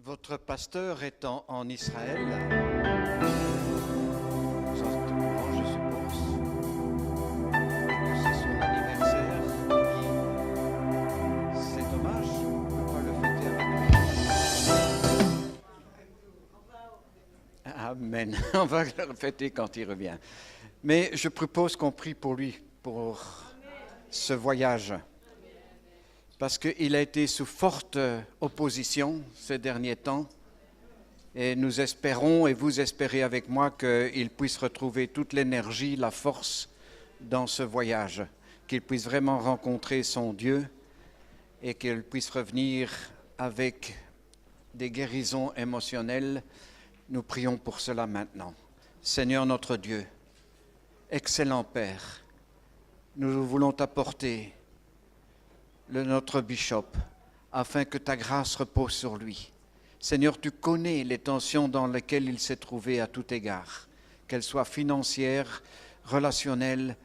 Votre pasteur est en Israël. Vous êtes au courant, je suppose. Que c'est son anniversaire. C'est dommage, on ne peut pas le fêter avec lui. Amen. On va le fêter quand il revient. Mais je propose qu'on prie pour lui, pour ce voyage. Parce qu'il a été sous forte opposition ces derniers temps. Et nous espérons, et vous espérez avec moi, qu'il puisse retrouver toute l'énergie, la force dans ce voyage. Qu'il puisse vraiment rencontrer son Dieu et qu'il puisse revenir avec des guérisons émotionnelles. Nous prions pour cela maintenant. Seigneur notre Dieu, excellent Père, nous voulons t'apporter notre bishop, afin que ta grâce repose sur lui. Seigneur, tu connais les tensions dans lesquelles il s'est trouvé à tout égard, qu'elles soient financières, relationnelles.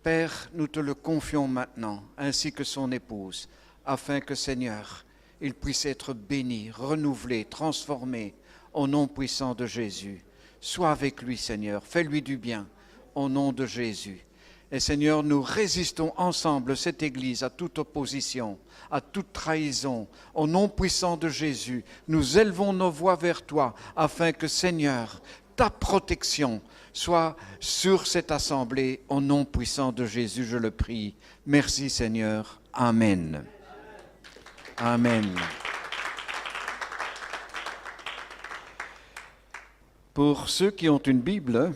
Père, nous te le confions maintenant, ainsi que son épouse, afin que, Seigneur, il puisse être béni, renouvelé, transformé, au nom puissant de Jésus. Sois avec lui, Seigneur, fais-lui du bien, au nom de Jésus. Et Seigneur, nous résistons ensemble, cette Église, à toute opposition, à toute trahison. Au nom puissant de Jésus, nous élevons nos voix vers toi, afin que, Seigneur, ta protection soit sur cette assemblée. Au nom puissant de Jésus, je le prie. Merci Seigneur. Amen. Amen. Pour ceux qui ont une Bible,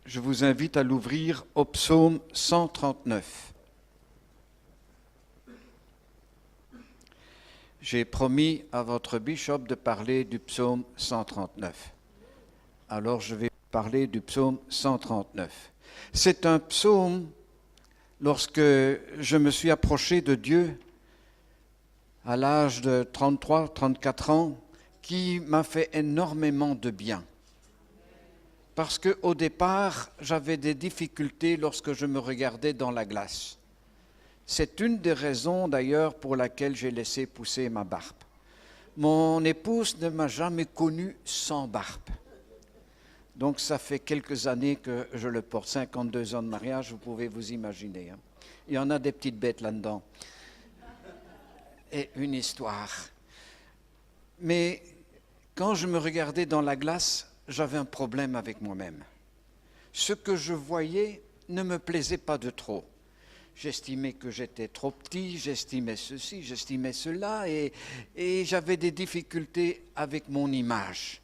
je vous invite à l'ouvrir au psaume 139. J'ai promis à votre bishop de parler du psaume 139. Alors je vais parler du psaume 139. C'est un psaume, lorsque je me suis approché de Dieu à l'âge de 33-34 ans, qui m'a fait énormément de bien. Parce qu'au départ, j'avais des difficultés lorsque je me regardais dans la glace. C'est une des raisons d'ailleurs pour laquelle j'ai laissé pousser ma barbe. Mon épouse ne m'a jamais connu sans barbe. Donc ça fait quelques années que je le porte, 52 ans de mariage, vous pouvez vous imaginer. Hein. Il y en a des petites bêtes là-dedans. Et une histoire. Mais quand je me regardais dans la glace, j'avais un problème avec moi-même. Ce que je voyais ne me plaisait pas de trop. J'estimais que j'étais trop petit, j'estimais ceci, j'estimais cela, et j'avais des difficultés avec mon image.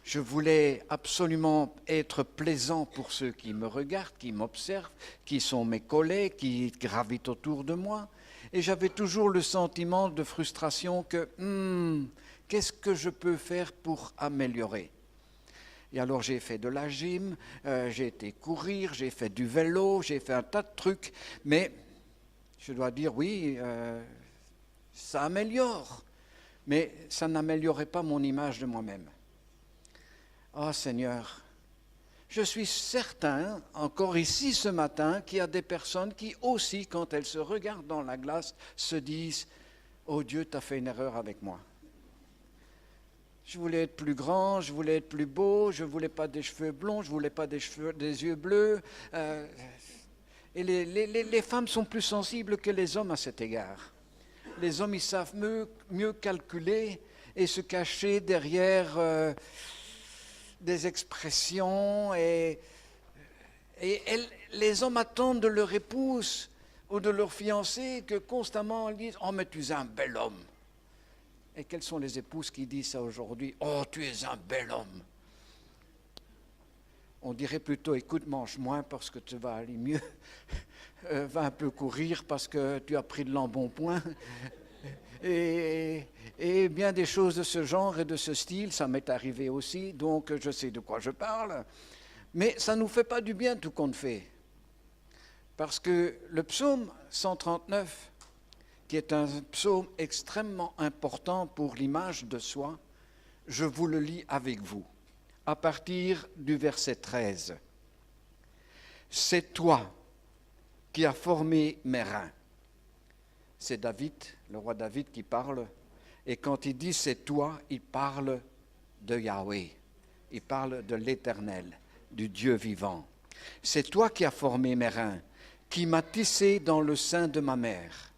Je voulais absolument être plaisant pour ceux qui me regardent, qui m'observent, qui sont mes collègues, qui gravitent autour de moi. Et j'avais toujours le sentiment de frustration que qu'est-ce que je peux faire pour améliorer ? Et alors j'ai fait de la gym, j'ai été courir, j'ai fait du vélo, j'ai fait un tas de trucs, mais je dois dire oui, ça améliore, mais ça n'améliorait pas mon image de moi-même. Oh Seigneur, je suis certain, encore ici ce matin, qu'il y a des personnes qui aussi, quand elles se regardent dans la glace, se disent « Oh Dieu, tu as fait une erreur avec moi ». Je voulais être plus grand, je voulais être plus beau, je ne voulais pas des cheveux blonds, je ne voulais pas des yeux bleus. Et les femmes sont plus sensibles que les hommes à cet égard. Les hommes, ils savent mieux calculer et se cacher derrière des expressions. Et les hommes attendent de leur épouse ou de leur fiancé que constamment ils disent « Oh, mais tu es un bel homme ». Et quelles sont les épouses qui disent ça aujourd'hui ? « Oh, tu es un bel homme !» On dirait plutôt « Écoute, mange moins parce que tu vas aller mieux. Va un peu courir parce que tu as pris de l'embonpoint. » Et bien des choses de ce genre et de ce style, ça m'est arrivé aussi, donc je sais de quoi je parle. Mais ça ne nous fait pas du bien tout compte fait. Parce que le psaume 139, qui est un psaume extrêmement important pour l'image de soi, je vous le lis avec vous, à partir du verset 13. « C'est toi qui as formé mes reins. » C'est David, le roi David qui parle, Et quand il dit c'est toi, il parle de Yahweh. Il parle de l'Éternel, du Dieu vivant. C'est toi qui as formé mes reins, qui m'as tissé dans le sein de ma mère.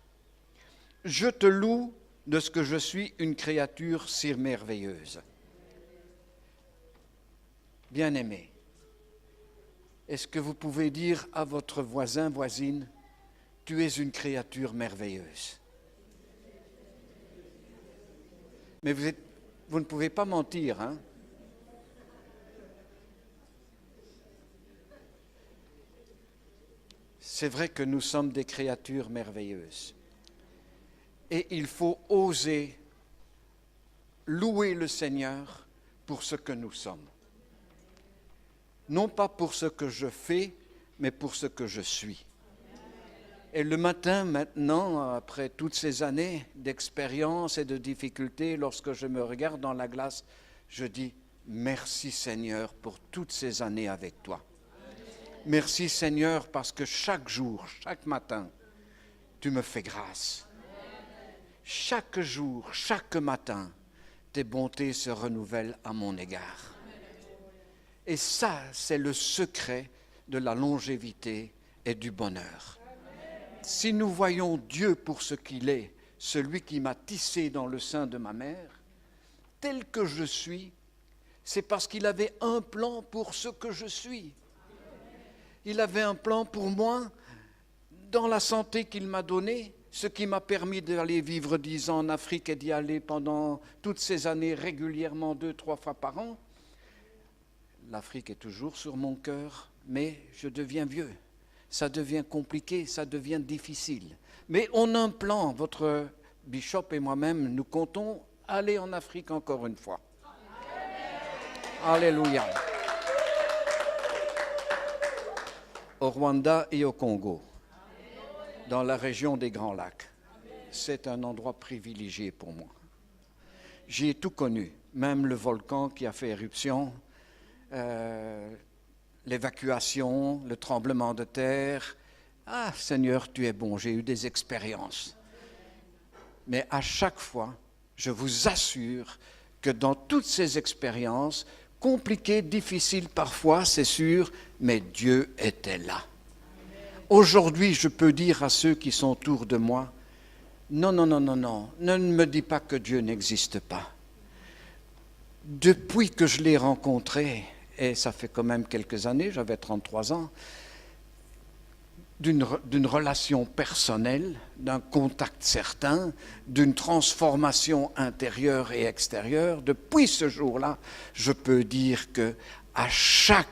Je te loue de ce que je suis une créature si merveilleuse. Bien-aimé, est-ce que vous pouvez dire à votre voisin, voisine, tu es une créature merveilleuse? Mais vous ne pouvez pas mentir, hein? C'est vrai que nous sommes des créatures merveilleuses. Et il faut oser louer le Seigneur pour ce que nous sommes. Non pas pour ce que je fais, mais pour ce que je suis. Et le matin, maintenant, après toutes ces années d'expérience et de difficultés, lorsque je me regarde dans la glace, je dis merci Seigneur pour toutes ces années avec toi. Merci Seigneur parce que chaque jour, chaque matin, tu me fais grâce. Chaque jour, chaque matin, tes bontés se renouvellent à mon égard. Et ça, c'est le secret de la longévité et du bonheur. Si nous voyons Dieu pour ce qu'il est, celui qui m'a tissé dans le sein de ma mère, tel que je suis, c'est parce qu'il avait un plan pour ce que je suis. Il avait un plan pour moi dans la santé qu'il m'a donnée, ce qui m'a permis d'aller vivre 10 ans en Afrique et d'y aller pendant toutes ces années régulièrement 2-3 fois par an. L'Afrique est toujours sur mon cœur, mais je deviens vieux. Ça devient compliqué, ça devient difficile. Mais on a un plan, votre bishop et moi-même, nous comptons aller en Afrique encore une fois. Alléluia. Au Rwanda et au Congo, dans la région des Grands Lacs. C'est un endroit privilégié pour moi. J'y ai tout connu, même le volcan qui a fait éruption, l'évacuation, le tremblement de terre. Ah, Seigneur, tu es bon, j'ai eu des expériences. Mais à chaque fois, je vous assure que dans toutes ces expériences, compliquées, difficiles parfois, c'est sûr, mais Dieu était là. Aujourd'hui, je peux dire à ceux qui sont autour de moi, non, ne me dis pas que Dieu n'existe pas. Depuis que je l'ai rencontré, et ça fait quand même quelques années, j'avais 33 ans, d'une relation personnelle, d'un contact certain, d'une transformation intérieure et extérieure, depuis ce jour-là, je peux dire que à chaque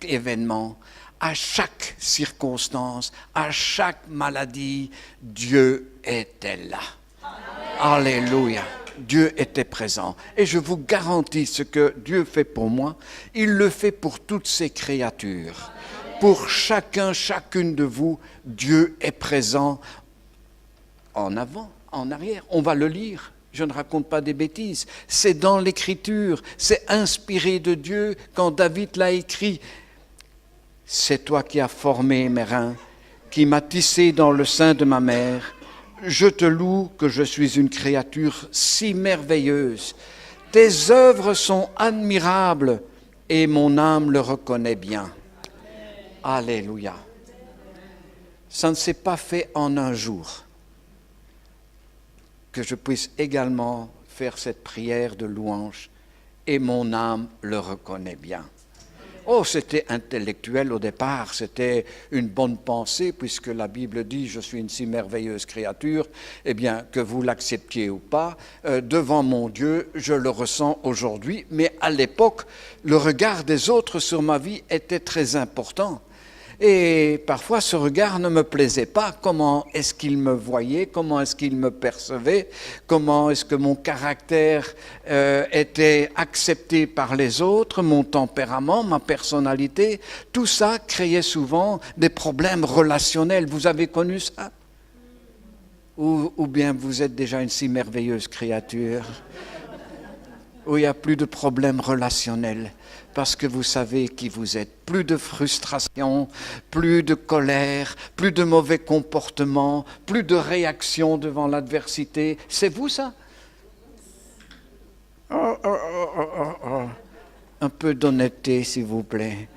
événement, à chaque circonstance, à chaque maladie, Dieu était là. Alléluia. Dieu était présent. Et je vous garantis ce que Dieu fait pour moi, il le fait pour toutes ses créatures. Pour chacun, chacune de vous, Dieu est présent en avant, en arrière. On va le lire. Je ne raconte pas des bêtises. C'est dans l'Écriture. C'est inspiré de Dieu quand David l'a écrit. C'est toi qui as formé mes reins, qui m'as tissé dans le sein de ma mère. Je te loue que je suis une créature si merveilleuse. Tes œuvres sont admirables et mon âme le reconnaît bien. Alléluia. Ça ne s'est pas fait en un jour. Que je puisse également faire cette prière de louange et mon âme le reconnaît bien. Oh, c'était intellectuel au départ, c'était une bonne pensée, puisque la Bible dit « Je suis une si merveilleuse créature », eh bien, que vous l'acceptiez ou pas, devant mon Dieu, je le ressens aujourd'hui, mais à l'époque, le regard des autres sur ma vie était très important. Et parfois, ce regard ne me plaisait pas. Comment est-ce qu'il me voyait? Comment est-ce qu'il me percevait? Comment est-ce que mon caractère était accepté par les autres? Mon tempérament, ma personnalité? Tout ça créait souvent des problèmes relationnels. Vous avez connu ça? Ou bien vous êtes déjà une si merveilleuse créature où il n'y a plus de problèmes relationnels? Parce que vous savez qui vous êtes. Plus de frustration, plus de colère, plus de mauvais comportements, plus de réaction devant l'adversité. C'est vous ça? Oh, oh, oh, oh, oh, oh. Un peu d'honnêteté, s'il vous plaît.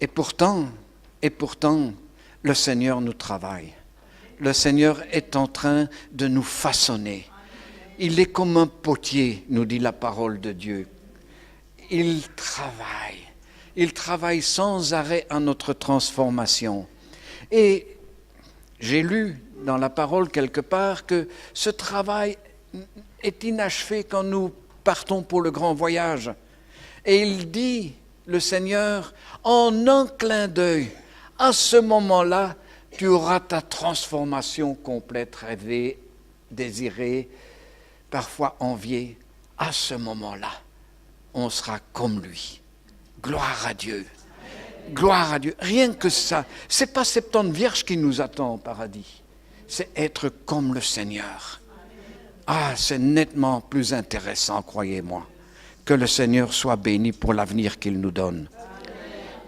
Et pourtant, le Seigneur nous travaille. Le Seigneur est en train de nous façonner. Il est comme un potier, nous dit la parole de Dieu. Il travaille sans arrêt à notre transformation. Et j'ai lu dans la parole quelque part que ce travail est inachevé quand nous partons pour le grand voyage. Et il dit, le Seigneur, en un clin d'œil, à ce moment-là, tu auras ta transformation complète, rêvée, désirée, parfois enviée. À ce moment-là, on sera comme lui. Gloire à Dieu. Gloire à Dieu. Rien que ça. Ce n'est pas 70 vierges qui nous attend au paradis. C'est être comme le Seigneur. Ah, c'est nettement plus intéressant, croyez-moi. Que le Seigneur soit béni pour l'avenir qu'il nous donne.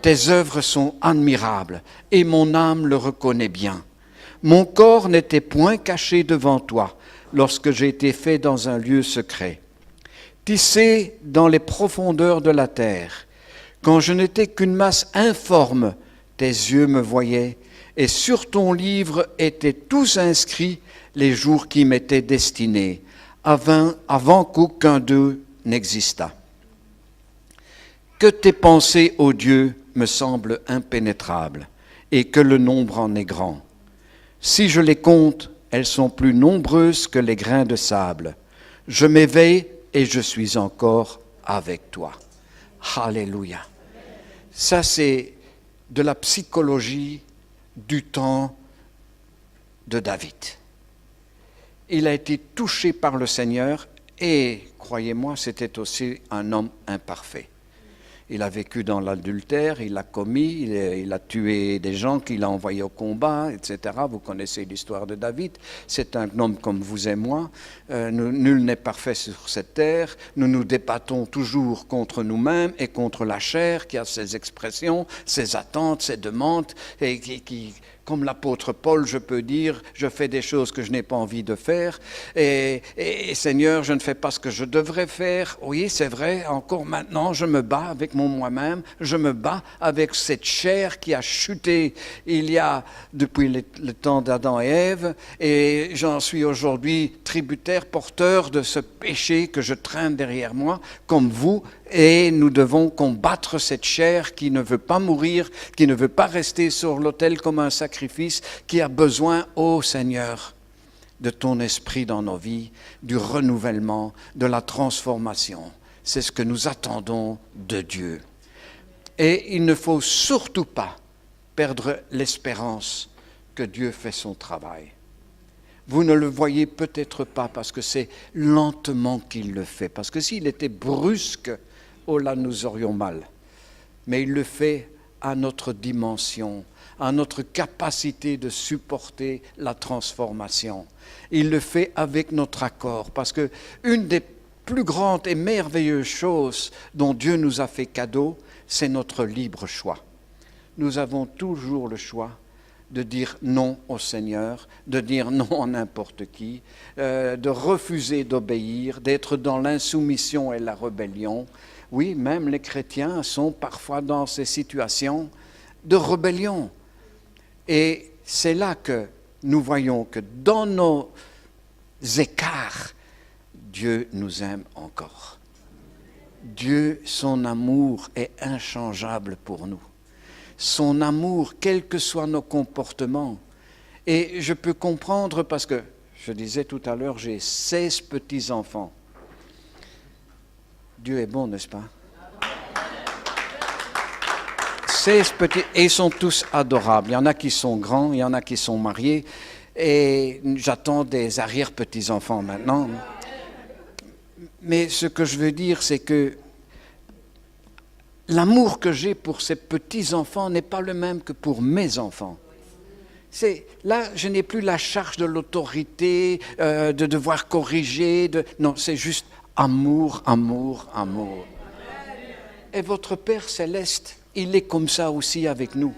Tes œuvres sont admirables et mon âme le reconnaît bien. Mon corps n'était point caché devant toi lorsque j'ai été fait dans un lieu secret. Tissé dans les profondeurs de la terre, quand je n'étais qu'une masse informe, tes yeux me voyaient et sur ton livre étaient tous inscrits les jours qui m'étaient destinés, avant qu'aucun d'eux n'existât. Que tes pensées, ô Dieu, me semblent impénétrables, et que le nombre en est grand. Si je les compte, elles sont plus nombreuses que les grains de sable. Je m'éveille et je suis encore avec toi. Alléluia. Ça, c'est de la psychologie du temps de David. Il a été touché par le Seigneur et, croyez-moi, c'était aussi un homme imparfait. Il a vécu dans l'adultère, il a commis, il a tué des gens qu'il a envoyés au combat, etc. Vous connaissez l'histoire de David. C'est un homme comme vous et moi. Nul n'est parfait sur cette terre. Nous nous débattons toujours contre nous-mêmes et contre la chair qui a ses expressions, ses attentes, ses demandes, et qui comme l'apôtre Paul, je peux dire, je fais des choses que je n'ai pas envie de faire, et Seigneur, je ne fais pas ce que je devrais faire. Oui, c'est vrai, encore maintenant, je me bats avec mon moi-même, je me bats avec cette chair qui a chuté il y a, depuis le temps d'Adam et Ève, et j'en suis aujourd'hui tributaire, porteur de ce péché que je traîne derrière moi, comme vous, et nous devons combattre cette chair qui ne veut pas mourir, qui ne veut pas rester sur l'autel comme un sacrifice, qui a besoin, ô Seigneur, de ton esprit dans nos vies, du renouvellement, de la transformation. C'est ce que nous attendons de Dieu. Et il ne faut surtout pas perdre l'espérance que Dieu fait son travail. Vous ne le voyez peut-être pas parce que c'est lentement qu'il le fait. Parce que s'il était brusque, oh là, nous aurions mal. Mais il le fait à notre dimension, à notre capacité de supporter la transformation. Il le fait avec notre accord, parce que une des plus grandes et merveilleuses choses dont Dieu nous a fait cadeau, c'est notre libre choix. Nous avons toujours le choix de dire non au Seigneur, de dire non à n'importe qui, de refuser d'obéir, d'être dans l'insoumission et la rébellion. Oui, même les chrétiens sont parfois dans ces situations de rébellion. Et c'est là que nous voyons que dans nos écarts, Dieu nous aime encore. Dieu, son amour est inchangeable pour nous. Son amour, quels que soient nos comportements. Et je peux comprendre parce que, je disais tout à l'heure, j'ai 16 petits-enfants. Dieu est bon, n'est-ce pas? 16 petits, et ils sont tous adorables. Il y en a qui sont grands, il y en a qui sont mariés, et j'attends des arrière-petits-enfants maintenant. Mais ce que je veux dire, c'est que l'amour que j'ai pour ces petits-enfants n'est pas le même que pour mes enfants. Là, je n'ai plus la charge de l'autorité, de devoir corriger. Non, c'est juste amour, amour, amour. Et votre Père céleste, il est comme ça aussi avec nous.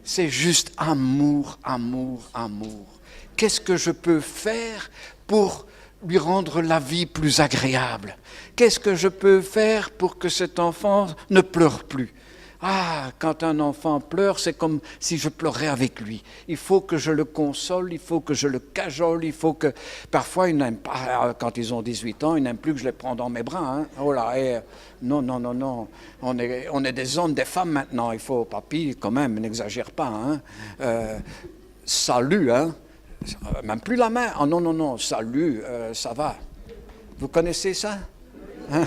C'est juste amour, amour, amour. Qu'est-ce que je peux faire pour lui rendre la vie plus agréable. Qu'est-ce que je peux faire pour que cet enfant ne pleure plus? Ah, quand un enfant pleure, c'est comme si je pleurais avec lui. Il faut que je le console, il faut que je le cajole, il faut que... Parfois, ils n'aiment pas, quand ils ont 18 ans, ils n'aiment plus que je les prenne dans mes bras. Hein. Oh là, non, non, non, non. On est des hommes, des femmes maintenant. Il faut, papy, quand même, n'exagère pas. Hein. Salut, hein. Même plus la main. Ah non, non, non, salut, ça va. Vous connaissez ça? Hein?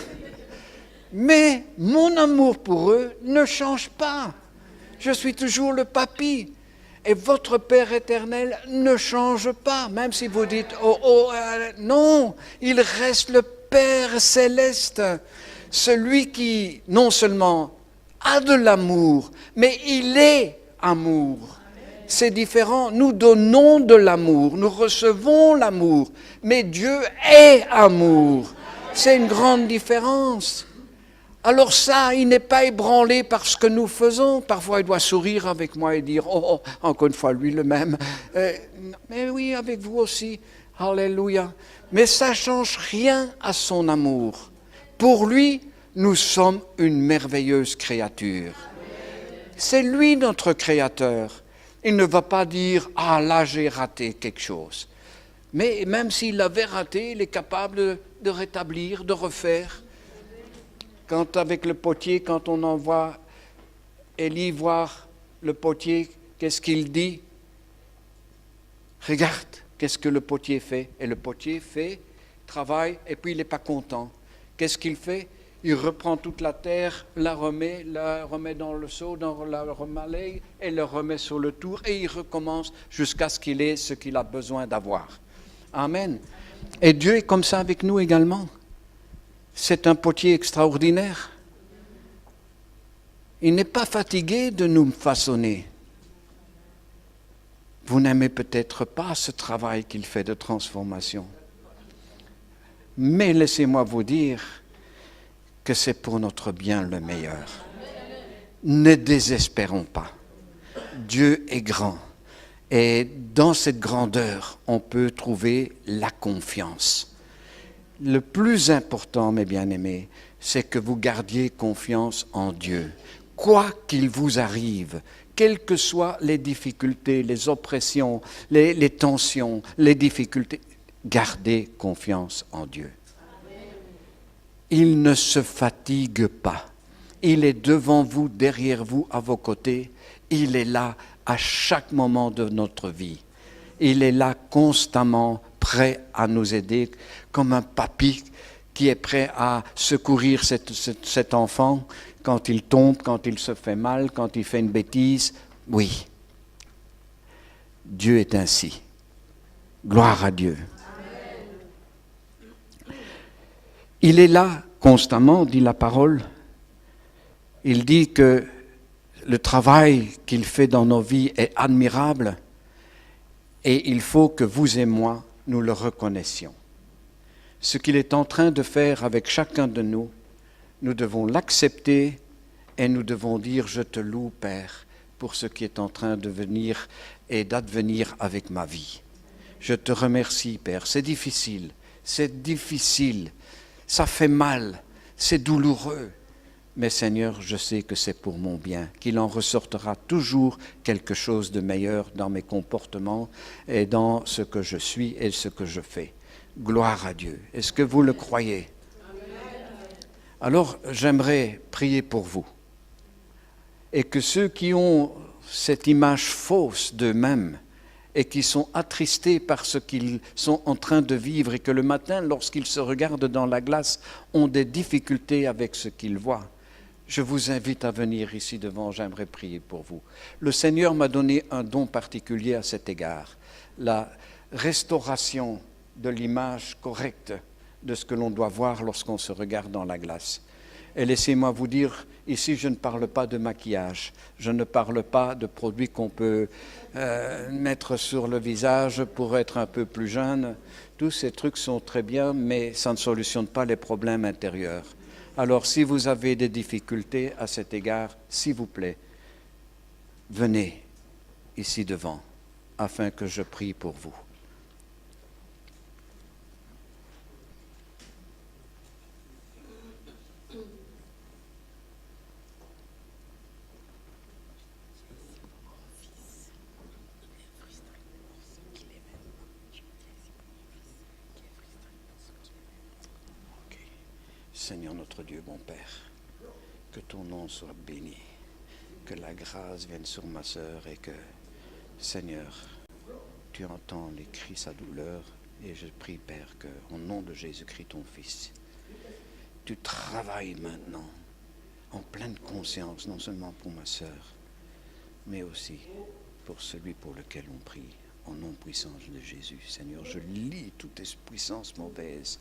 Mais mon amour pour eux ne change pas. Je suis toujours le papy. Et votre Père éternel ne change pas. Même si vous dites, non, il reste le Père céleste. Celui qui, non seulement a de l'amour, mais il est amour. C'est différent. Nous donnons de l'amour, nous recevons l'amour. Mais Dieu est amour. C'est une grande différence. Alors ça, il n'est pas ébranlé par ce que nous faisons. Parfois, il doit sourire avec moi et dire, encore une fois, lui le même. Mais oui, avec vous aussi. Alléluia. Mais ça ne change rien à son amour. Pour lui, nous sommes une merveilleuse créature. C'est lui notre créateur. Il ne va pas dire, ah là, j'ai raté quelque chose. Mais même s'il l'avait raté, il est capable de rétablir, de refaire. Quand avec le potier, quand on envoie Élie voir le potier, qu'est-ce qu'il dit? Regarde, qu'est-ce que le potier fait? Et le potier fait, travaille, et puis il n'est pas content. Qu'est-ce qu'il fait? Il reprend toute la terre, la remet dans le seau, la remalaye, et le remet sur le tour, et il recommence jusqu'à ce qu'il ait ce qu'il a besoin d'avoir. Amen. Et Dieu est comme ça avec nous également. C'est un potier extraordinaire. Il n'est pas fatigué de nous façonner. Vous n'aimez peut-être pas ce travail qu'il fait de transformation. Mais laissez-moi vous dire que c'est pour notre bien le meilleur. Ne désespérons pas. Dieu est grand. Et dans cette grandeur, on peut trouver la confiance. Le plus important, mes bien-aimés, c'est que vous gardiez confiance en Dieu. Quoi qu'il vous arrive, quelles que soient les difficultés, les oppressions, les tensions, les difficultés, gardez confiance en Dieu. Il ne se fatigue pas. Il est devant vous, derrière vous, à vos côtés. Il est là à chaque moment de notre vie. Il est là constamment prêt à nous aider, comme un papy qui est prêt à secourir cet enfant quand il tombe, quand il se fait mal, quand il fait une bêtise. Oui, Dieu est ainsi. Gloire à Dieu. Il est là constamment, dit la parole. Il dit que le travail qu'il fait dans nos vies est admirable et il faut que vous et moi, nous le reconnaissions. Ce qu'il est en train de faire avec chacun de nous, nous devons l'accepter et nous devons dire « Je te loue, Père, pour ce qui est en train de venir et d'advenir avec ma vie. Je te remercie, Père. C'est difficile, ça fait mal, c'est douloureux. Mais Seigneur, je sais que c'est pour mon bien, qu'il en ressortira toujours quelque chose de meilleur dans mes comportements et dans ce que je suis et ce que je fais. Gloire à Dieu. Est-ce que vous le croyez? Alors, j'aimerais prier pour vous. Et que ceux qui ont cette image fausse d'eux-mêmes et qui sont attristés par ce qu'ils sont en train de vivre et que le matin, lorsqu'ils se regardent dans la glace, ont des difficultés avec ce qu'ils voient, je vous invite à venir ici devant, j'aimerais prier pour vous. Le Seigneur m'a donné un don particulier à cet égard, la restauration de l'image correcte de ce que l'on doit voir lorsqu'on se regarde dans la glace. Et laissez-moi vous dire, ici je ne parle pas de maquillage, je ne parle pas de produits qu'on peut mettre sur le visage pour être un peu plus jeune. Tous ces trucs sont très bien, mais ça ne solutionne pas les problèmes intérieurs. Alors si vous avez des difficultés à cet égard, s'il vous plaît, venez ici devant afin que je prie pour vous. Seigneur notre Dieu, bon Père, que ton nom soit béni, que la grâce vienne sur ma sœur et que, Seigneur, tu entends les cris, sa douleur, et je prie, Père, qu'au nom de Jésus-Christ, ton Fils, tu travailles maintenant en pleine conscience, non seulement pour ma sœur, mais aussi pour celui pour lequel on prie, au nom puissant de Jésus. Seigneur, je lis toute puissance mauvaise.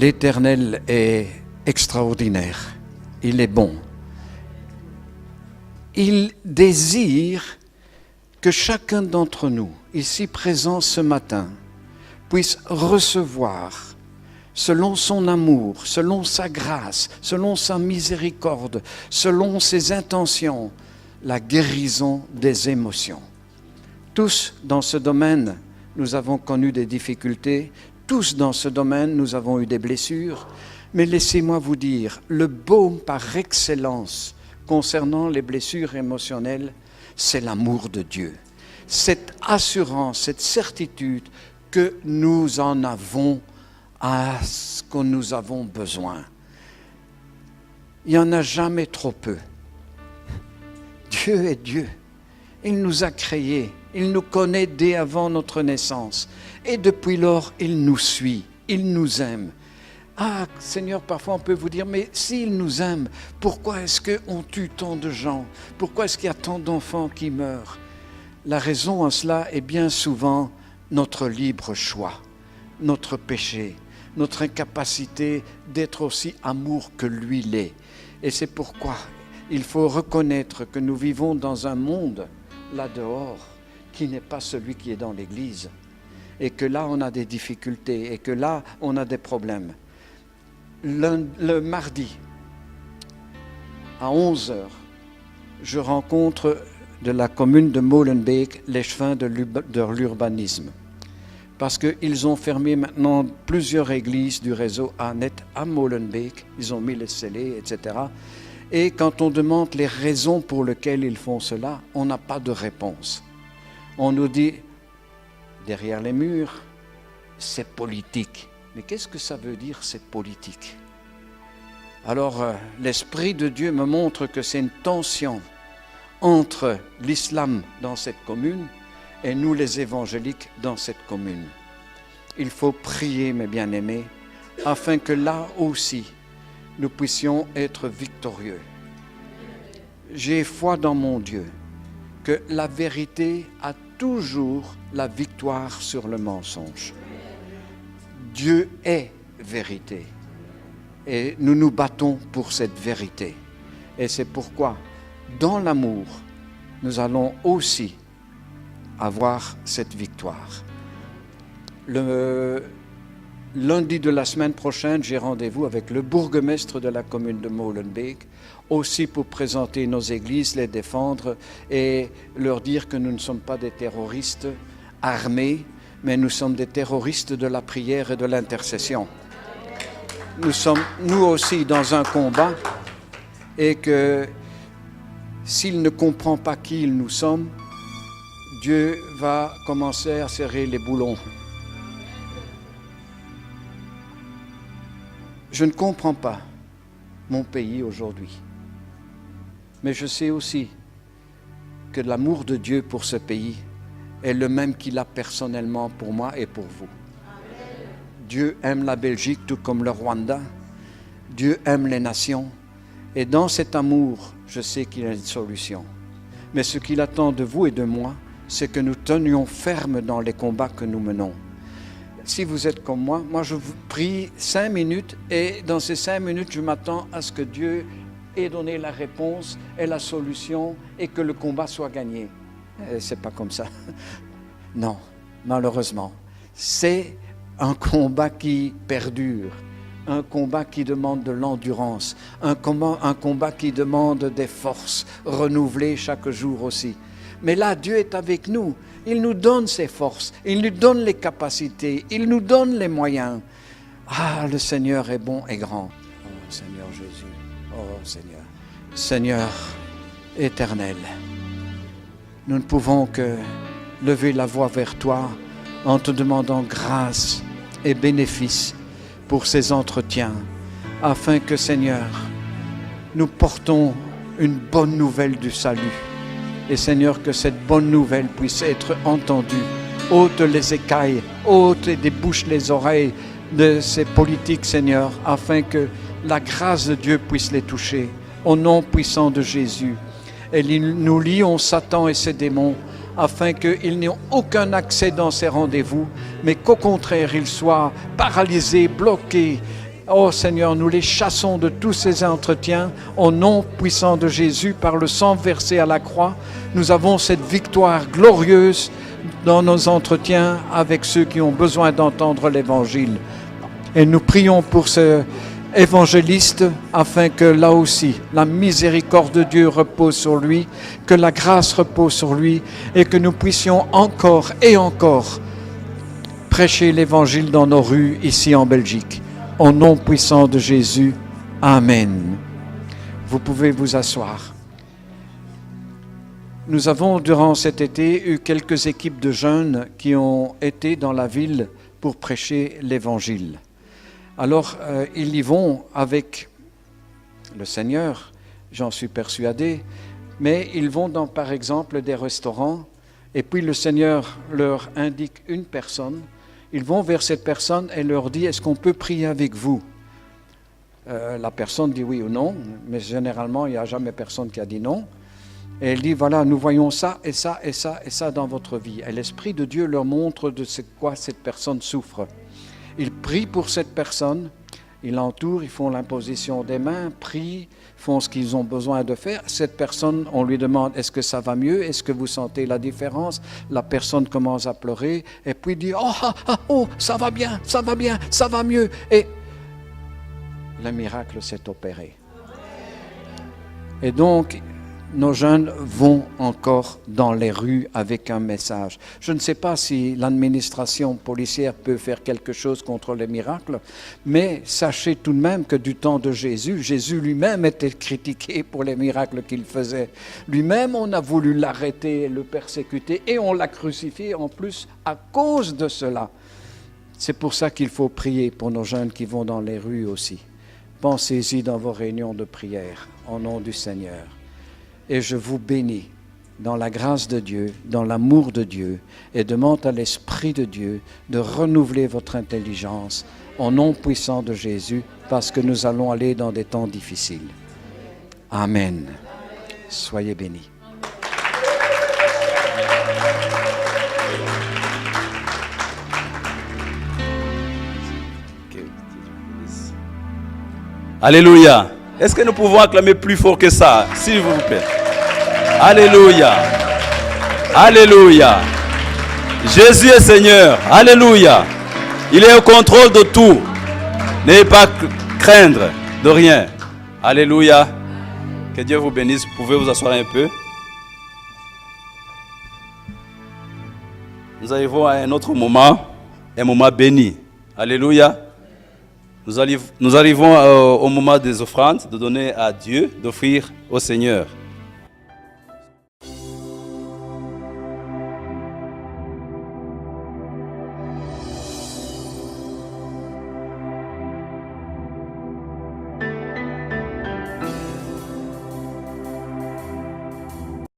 L'Éternel est extraordinaire, il est bon. Il désire que chacun d'entre nous, ici présent ce matin, puisse recevoir, selon son amour, selon sa grâce, selon sa miséricorde, selon ses intentions, la guérison des émotions. Tous dans ce domaine, nous avons connu des difficultés, tous dans ce domaine, nous avons eu des blessures, mais laissez-moi vous dire, le baume par excellence concernant les blessures émotionnelles, c'est l'amour de Dieu. Cette assurance, cette certitude que nous en avons à ce que nous avons besoin. Il n'y en a jamais trop peu. Dieu est Dieu. Il nous a créés. Il nous connaît dès avant notre naissance. Et depuis lors, il nous suit. Il nous aime. Ah, Seigneur, parfois on peut vous dire, mais s'il nous aime, pourquoi est-ce qu'on tue tant de gens? Pourquoi est-ce qu'il y a tant d'enfants qui meurent? La raison à cela est bien souvent notre libre choix, notre péché, notre incapacité d'être aussi amour que lui l'est. Et c'est pourquoi il faut reconnaître que nous vivons dans un monde, là dehors, qui n'est pas celui qui est dans l'Église. Et que là, on a des difficultés, et que là, on a des problèmes. Le mardi, à 11h, je rencontre de la commune de Molenbeek l'échevin de l'urbanisme. Parce qu'ils ont fermé maintenant plusieurs églises du réseau ANET à Molenbeek, ils ont mis les scellés, etc. Et quand on demande les raisons pour lesquelles ils font cela, on n'a pas de réponse. On nous dit, derrière les murs, c'est politique. Mais qu'est-ce que ça veut dire, c'est politique? Alors, l'Esprit de Dieu me montre que c'est une tension entre l'islam dans cette commune et nous les évangéliques dans cette commune. Il faut prier, mes bien-aimés, afin que là aussi, nous puissions être victorieux. J'ai foi dans mon Dieu, que la vérité a toujours la victoire sur le mensonge. Dieu est vérité et nous nous battons pour cette vérité. Et c'est pourquoi, dans l'amour, nous allons aussi avoir cette victoire. Le lundi de la semaine prochaine, j'ai rendez-vous avec le bourgmestre de la commune de Molenbeek, aussi pour présenter nos églises, les défendre et leur dire que nous ne sommes pas des terroristes armés, mais nous sommes des terroristes de la prière et de l'intercession. Nous sommes, nous aussi, dans un combat et que s'il ne comprend pas qui nous sommes, Dieu va commencer à serrer les boulons. Je ne comprends pas mon pays aujourd'hui, mais je sais aussi que l'amour de Dieu pour ce pays est le même qu'il a personnellement pour moi et pour vous. Dieu aime la Belgique tout comme le Rwanda. Dieu aime les nations. Et dans cet amour, je sais qu'il y a une solution. Mais ce qu'il attend de vous et de moi, c'est que nous tenions ferme dans les combats que nous menons. Si vous êtes comme moi je vous prie 5 minutes et dans ces 5 minutes, je m'attends à ce que Dieu ait donné la réponse et la solution et que le combat soit gagné. C'est pas comme ça. Non, malheureusement. C'est un combat qui perdure, un combat qui demande de l'endurance, un combat qui demande des forces renouvelées chaque jour aussi. Mais là, Dieu est avec nous. Il nous donne ses forces, il nous donne les capacités, il nous donne les moyens. Ah, le Seigneur est bon et grand. Oh Seigneur Jésus, oh Seigneur. Seigneur éternel, nous ne pouvons que lever la voix vers toi en te demandant grâce et bénéfice pour ces entretiens, afin que, Seigneur, nous portons une bonne nouvelle du salut. Et Seigneur, que cette bonne nouvelle puisse être entendue. Ôte les écailles, ôte et débouche les oreilles de ces politiques, Seigneur, afin que la grâce de Dieu puisse les toucher. Au nom puissant de Jésus. Et nous lions Satan et ses démons, afin qu'ils n'aient aucun accès dans ces rendez-vous, mais qu'au contraire, ils soient paralysés, bloqués, Oh Seigneur, nous les chassons de tous ces entretiens au nom puissant de Jésus par le sang versé à la croix. Nous avons cette victoire glorieuse dans nos entretiens avec ceux qui ont besoin d'entendre l'Évangile. Et nous prions pour ce évangéliste afin que là aussi la miséricorde de Dieu repose sur lui, que la grâce repose sur lui et que nous puissions encore et encore prêcher l'Évangile dans nos rues ici en Belgique. Au nom puissant de Jésus, Amen. Vous pouvez vous asseoir. Nous avons durant cet été eu quelques équipes de jeunes qui ont été dans la ville pour prêcher l'Évangile. Alors, ils y vont avec le Seigneur, j'en suis persuadé, mais ils vont dans, par exemple, des restaurants, et puis le Seigneur leur indique une personne. Ils vont vers cette personne et leur dit « Est-ce qu'on peut prier avec vous ?» La personne dit oui ou non, mais généralement, il n'y a jamais personne qui a dit non. Et elle dit « Voilà, nous voyons ça et ça et ça et ça dans votre vie. » Et l'Esprit de Dieu leur montre de ce quoi cette personne souffre. Ils prient pour cette personne, ils l'entourent, ils font l'imposition des mains, prient, font ce qu'ils ont besoin de faire. Cette personne, on lui demande « Est-ce que ça va mieux? Est-ce que vous sentez la différence ?» La personne commence à pleurer et puis dit « Oh, ça va bien, ça va bien, ça va mieux. » Et le miracle s'est opéré. Et donc, nos jeunes vont encore dans les rues avec un message. Je ne sais pas si l'administration policière peut faire quelque chose contre les miracles, mais sachez tout de même que du temps de Jésus, Jésus lui-même était critiqué pour les miracles qu'il faisait. Lui-même, on a voulu l'arrêter, le persécuter, et on l'a crucifié en plus à cause de cela. C'est pour ça qu'il faut prier pour nos jeunes qui vont dans les rues aussi. Pensez-y dans vos réunions de prière, au nom du Seigneur. Et je vous bénis dans la grâce de Dieu, dans l'amour de Dieu, et demande à l'Esprit de Dieu de renouveler votre intelligence au nom puissant de Jésus, parce que nous allons aller dans des temps difficiles. Amen. Soyez bénis. Alléluia. Est-ce que nous pouvons acclamer plus fort que ça, s'il vous plaît? Alléluia. Alléluia. Jésus est Seigneur. Alléluia. Il est au contrôle de tout. N'ayez pas craindre de rien. Alléluia. Que Dieu vous bénisse. Vous pouvez vous asseoir un peu. Nous arrivons à un autre moment, un moment béni. Alléluia. Nous arrivons au moment des offrandes, de donner à Dieu, d'offrir au Seigneur.